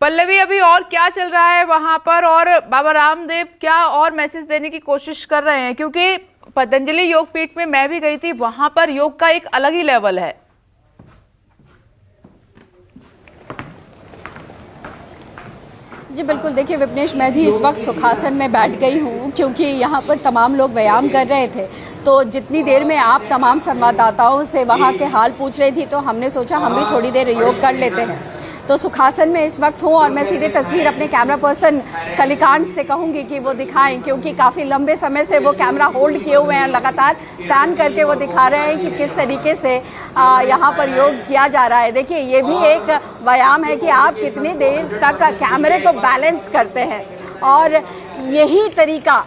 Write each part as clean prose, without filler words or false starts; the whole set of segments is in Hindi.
पल्लवी, अभी और क्या चल रहा है वहां पर, और बाबा रामदेव क्या और मैसेज देने की कोशिश कर रहे हैं? क्योंकि पतंजलि योग पीठ में मैं भी गई थी, वहां पर योग का एक अलग ही लेवल है। जी बिल्कुल, देखिए विपनेश, मैं भी इस वक्त सुखासन में बैठ गई हूँ क्योंकि यहाँ पर तमाम लोग व्यायाम कर रहे थे। तो जितनी देर में आप तमाम संवाददाताओं से वहाँ के हाल पूछ रही थी, तो हमने सोचा हम भी थोड़ी देर योग कर लेते हैं। तो सुखासन में इस वक्त हूँ और मैं सीधे तस्वीर अपने कैमरा पर्सन कलिकांत से कहूँगी कि वो दिखाएं, क्योंकि काफ़ी लंबे समय से वो कैमरा होल्ड किए हुए हैं। लगातार पैन करके वो दिखा रहे हैं कि किस तरीके से यहाँ पर योग किया जा रहा है। देखिए, ये भी एक व्यायाम है कि आप कितनी देर तक कैमरे को बैलेंस करते हैं, और यही तरीका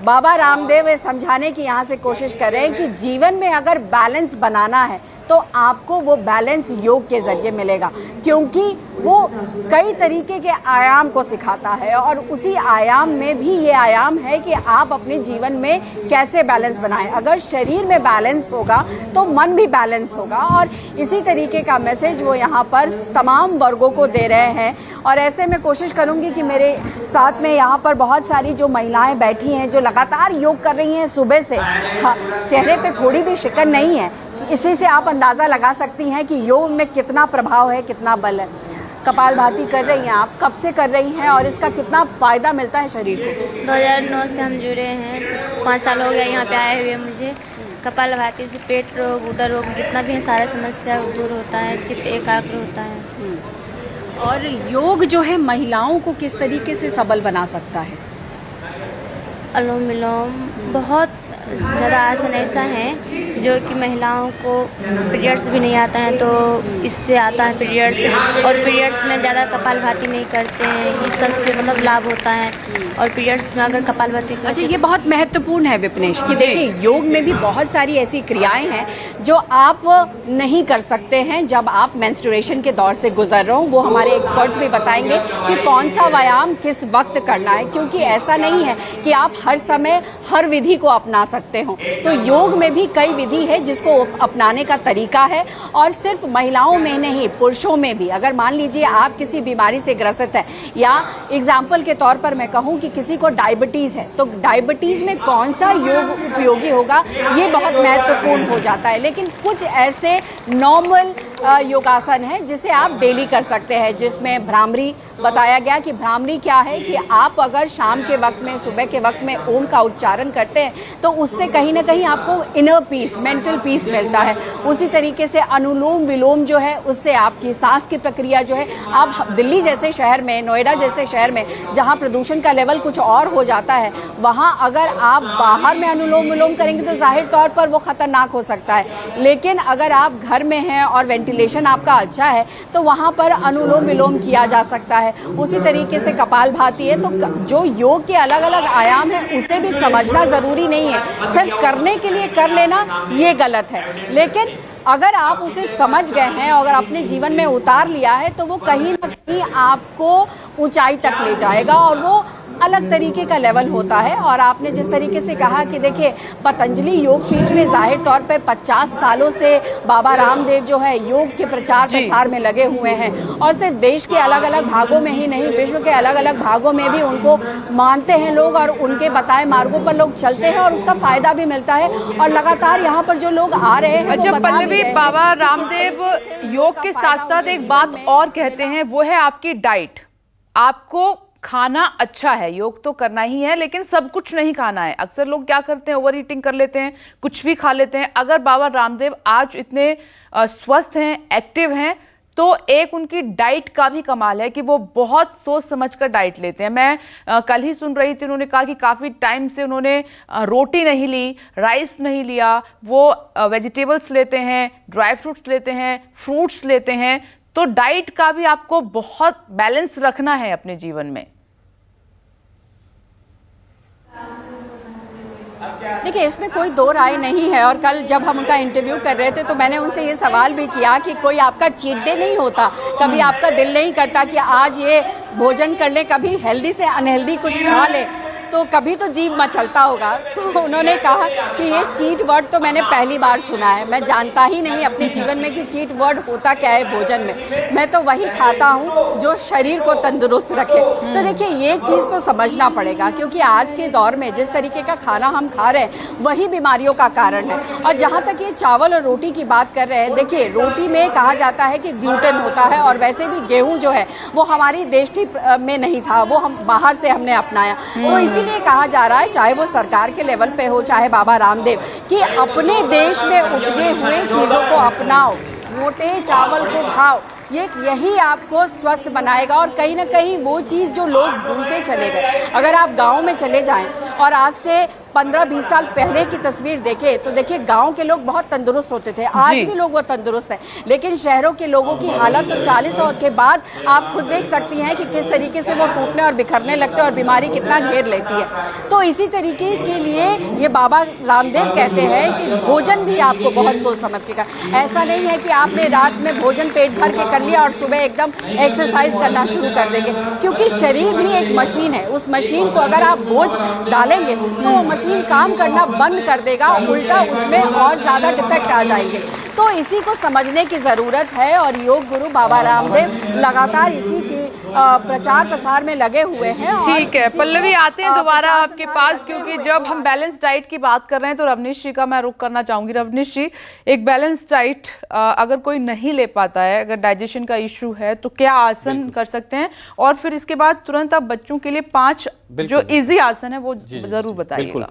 बाबा रामदेव समझाने की यहाँ से कोशिश कर रहे हैं कि जीवन में अगर बैलेंस बनाना है तो आपको वो बैलेंस योग के जरिए मिलेगा, क्योंकि वो कई तरीके के आयाम को सिखाता है और उसी आयाम में भी ये आयाम है कि आप अपने जीवन में कैसे बैलेंस बनाएं। अगर शरीर में बैलेंस होगा तो मन भी बैलेंस होगा, और इसी तरीके का मैसेज वो यहाँ पर तमाम वर्गों को दे रहे हैं। और ऐसे में कोशिश करूँगी कि मेरे साथ में यहाँ पर बहुत सारी जो महिलाएं बैठी हैं जो लगातार योग कर रही हैं सुबह से, हाँ, चेहरे पे थोड़ी भी शिकन नहीं है। इसी से आप अंदाज़ा लगा सकती हैं कि योग में कितना प्रभाव है, कितना बल है। कपालभाति कर रही हैं आप, कब से कर रही हैं और इसका कितना फ़ायदा मिलता है शरीर को? 2009 से हम जुड़े हैं, 5 साल हो गए यहाँ पे आए हुए मुझे। कपालभाति से पेट रोग, उदर रोग, जितना भी है सारा समस्या दूर होता है, चित्त एकाग्र होता है। और योग जो है महिलाओं को किस तरीके से सबल बना सकता है? अनुलोम विलोम, बहुत ज़्यादा आसन ऐसा है जो कि महिलाओं को पीरियड्स भी नहीं आता है तो इससे आता है पीरियड्स, और पीरियड्स में ज़्यादा कपालभाति नहीं करते हैं, इस सब से मतलब लाभ होता है। और पीरियड्स में अगर कपालभाति करते, अच्छा, ये बहुत महत्वपूर्ण है विपनेश कि देखिए योग में भी बहुत सारी ऐसी क्रियाएं हैं जो आप नहीं कर सकते हैं जब आप मेंस्ट्रुएशन के दौर से गुजर रहे हो। वो हमारे एक्सपर्ट्स भी बताएंगे कि कौन सा व्यायाम किस वक्त करना है, क्योंकि ऐसा नहीं है कि आप हर समय हर विधि को अपना सकते हो। तो योग में भी कई विधि है जिसको अपनाने का तरीका है, और सिर्फ महिलाओं में नहीं, पुरुषों में भी। अगर मान लीजिए आप किसी बीमारी से ग्रसित है, या एग्जाम्पल के तौर पर मैं कहूँ कि किसी को डायबिटीज़ है, तो डायबिटीज़ में कौन सा योग उपयोगी होगा ये बहुत महत्वपूर्ण हो जाता है। लेकिन कुछ ऐसे नॉर्मल योगासन है जिसे आप डेली कर सकते हैं, जिसमें भ्रामरी बताया गया कि भ्रामरी क्या है कि आप अगर शाम के वक्त में, सुबह के वक्त में ओम का उच्चारण करते हैं तो उससे कहीं ना कहीं आपको इनर पीस, मेंटल पीस मिलता है। उसी तरीके से अनुलोम विलोम जो है, उससे आपकी सांस की प्रक्रिया जो है, आप दिल्ली जैसे शहर में, नोएडा जैसे शहर में जहां प्रदूषण का लेवल कुछ और हो जाता है, वहां अगर आप बाहर में अनुलोम विलोम करेंगे तो जाहिर तौर पर वो खतरनाक हो सकता है। लेकिन अगर आप घर में हैं और वेंटिलेशन आपका अच्छा है तो वहां पर अनुलोम विलोम किया जा सकता है। उसी तरीके से कपालभाति है। तो जो योग के अलग अलग आयाम है उसे भी समझना जरूरी नहीं है, सिर्फ करने के लिए कर लेना ये गलत है। लेकिन अगर आप उसे समझ गए हैं और अगर अपने जीवन में उतार लिया है तो वो कहीं ना कहीं आपको ऊंचाई तक ले जाएगा, और वो अलग तरीके का लेवल होता है। और आपने जिस तरीके से कहा कि देखिए पतंजलि योग पीठ में जाहिर तौर पर 50 सालों से बाबा रामदेव जो है योग के प्रचार प्रसार में लगे हुए हैं, और सिर्फ देश के अलग अलग भागों में ही नहीं, विश्व के अलग अलग भागों में भी उनको मानते हैं लोग, और उनके बताए मार्गों पर लोग चलते हैं और उसका फायदा भी मिलता है। और लगातार यहाँ पर जो लोग आ रहे हैं, अच्छा पल्लवी, बाबा रामदेव योग के साथ साथ एक बात और कहते हैं, वो है आपकी डाइट। आपको खाना अच्छा है, योग तो करना ही है, लेकिन सब कुछ नहीं खाना है। अक्सर लोग क्या करते हैं, ओवर ईटिंग कर लेते हैं, कुछ भी खा लेते हैं। अगर बाबा रामदेव आज इतने स्वस्थ हैं, एक्टिव हैं, तो एक उनकी डाइट का भी कमाल है कि वो बहुत सोच समझ कर डाइट लेते हैं। मैं कल ही सुन रही थी, उन्होंने कहा कि काफ़ी टाइम से उन्होंने रोटी नहीं ली, राइस नहीं लिया, वो वेजिटेबल्स लेते हैं, ड्राई फ्रूट्स लेते हैं, फ्रूट्स लेते हैं। तो डाइट का भी आपको बहुत बैलेंस रखना है अपने जीवन में। देखिए, इसमें कोई दो राय नहीं है। और कल जब हम उनका इंटरव्यू कर रहे थे तो मैंने उनसे ये सवाल भी किया कि कोई आपका चीट डे नहीं होता, कभी आपका दिल नहीं करता कि आज ये भोजन कर ले, कभी हेल्दी से अनहेल्दी कुछ खा ले? तो कभी तो जीभ मचलता होगा। तो उन्होंने कहा कि ये चीट वर्ड तो मैंने पहली बार सुना है, मैं जानता ही नहीं अपने जीवन में कि चीट वर्ड होता क्या है भोजन में। मैं तो वही खाता हूँ जो शरीर को तंदुरुस्त रखे। तो देखिए ये चीज़ तो समझना पड़ेगा, क्योंकि आज के दौर में जिस तरीके का खाना हम खा रहे हैं वही बीमारियों का कारण है। और जहाँ तक ये चावल और रोटी की बात कर रहे हैं, देखिए रोटी में कहा जाता है कि ग्लूटेन होता है, और वैसे भी गेहूं जो है वो हमारी देश में नहीं था, वो हम बाहर से हमने अपनाया। तो इसीलिए कहा जा रहा है, चाहे वो सरकार के लेवल पे हो चाहे बाबा रामदेव, कि अपने देश में उपजे हुए चीज़ों को अपनाओ, मोटे चावल को खाओ। यही आपको स्वस्थ बनाएगा। और कहीं ना कहीं वो चीज़ जो लोग भूलते चले गए, अगर आप गांव में चले जाएं और आज से 15-20 साल पहले की तस्वीर देखें तो देखिए गांव के लोग बहुत तंदुरुस्त होते थे, आज भी लोग वो तंदुरुस्त हैं। लेकिन शहरों के लोगों की हालत तो 40 के बाद आप खुद देख सकती हैं कि किस तरीके से वो टूटने और बिखरने लगते हैं और बीमारी कितना घेर लेती है। तो इसी तरीके के लिए ये बाबा रामदेव कहते हैं कि भोजन भी आपको बहुत सोच समझ के करना। ऐसा नहीं है कि आपने रात में भोजन पेट भर के कर लिया और सुबह एकदम एक्सरसाइज करना शुरू कर देंगे, क्योंकि शरीर भी एक मशीन है। उस मशीन को अगर आप बोझ डालेंगे तो वो मशीन काम करना बंद कर देगा, उल्टा उसमें और ज्यादा डिफेक्ट आ जाएंगे। तो इसी को समझने की जरूरत है और योग गुरु बाबा रामदेव लगातार इसी की प्रचार प्रसार में लगे हुए हैं। ठीक है पल्लवी, आते हैं दोबारा आपके पास, क्योंकि जब हम बैलेंस डाइट की बात कर रहे हैं तो रवनीश जी का मैं रुख करना चाहूंगी। रवनीश जी, एक बैलेंस डाइट अगर कोई नहीं ले पाता है, अगर डाइजेशन का इशू है, तो क्या आसन कर सकते हैं? और फिर इसके बाद तुरंत आप बच्चों के लिए 5 जो इजी आसन है वो जरूर बताइएगा।